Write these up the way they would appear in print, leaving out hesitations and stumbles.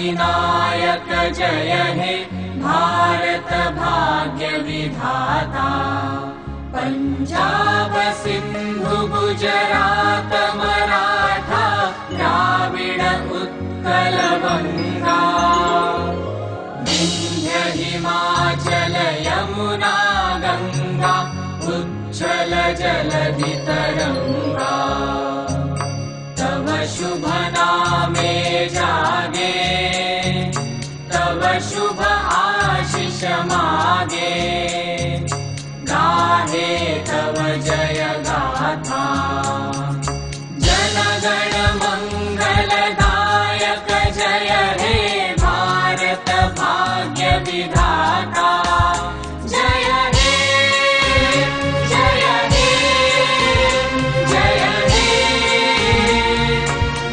अधिनायक जय हे भारत भाग्य विधाता। पंजाब सिंधु गुजरात मराठा द्राविड उत्कल बंगा, विंध्य हिमाचल यमुना गंगा उच्छल जलधि तरंगा। तव शुभ नामे जागे, तव शुभ आशीष मागे, गाहे तव जय गाथा। जन गण मंगलदायक जय हे भारत भाग्य विधाता। जय हे जय हे जय हे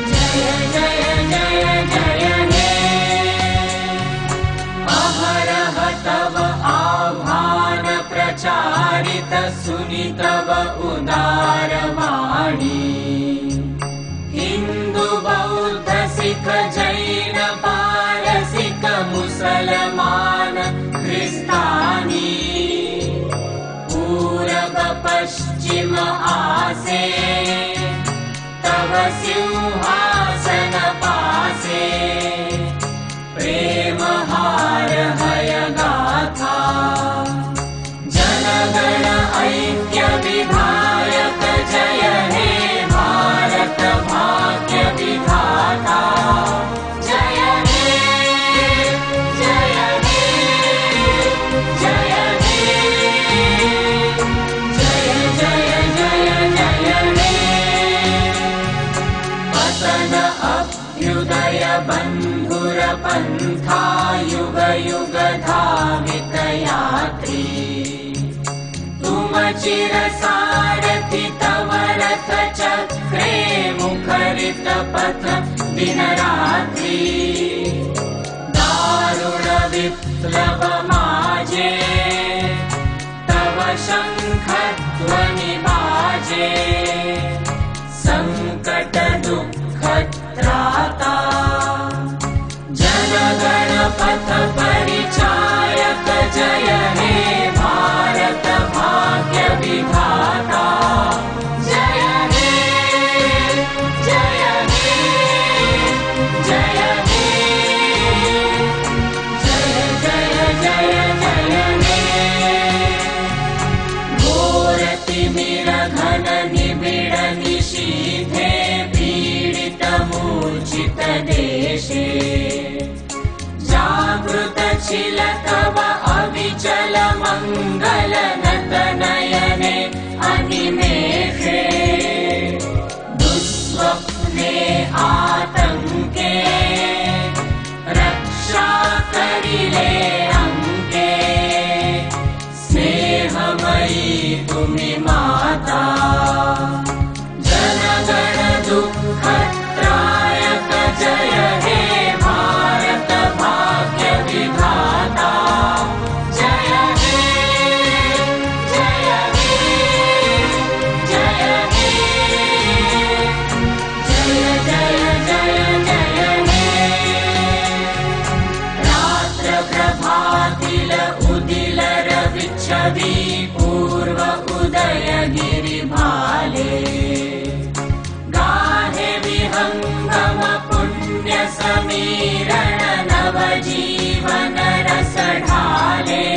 जय जय जय जय हे। अहरह तव आह्वान प्रचारित सुनि तव उदार वाणी। हिंदू बौद्ध सिख जैन पारसिक मुसलमान ख्रिस्तानी, पूरब पश्चिम आसे तव सिंहासन पासे। प्रेम हार हय गाथा, जनगण ऐक्य विधायक जय हे भारत भाग्य विधाता। जय हे जय हे जय हे जय जय जय जय हे। पतन अभ्युदय बंधुर पंथा युग युग धावित यात्री। तुम चिर सारथि तव रथ चक्रे मुखरित पथ दिन रात्रि। दारुण विप्लव माजे तव शंख ध्वनि बाजे। संकट दुःख त्राता जनगण पथ परिचायक जय हे भारत भाग्य विधाता। जय हे जय हे जय हे जय जय जय जय हे। घोर तिमिर घन निबिड़ निशीथे पीडित मूर्छित देशे। जागृत छिल तव अविचल मंगल नत नयने अनिमेषे। दुस्वप्ने आतंके रक्षा करिले अंके। स्नेहमयी तुमि माता, जनगण दुःख त्रायक जय हे भारत भाग्य विधाता। जय हे जय हे जय हे जय जय जय जय हे। रात्र प्रभातिल उदिल रविच्छवि पूर्व उदय गिरि भाले। गाहे विहंगम पुण्य समीरण नव जीवन रस ढाले।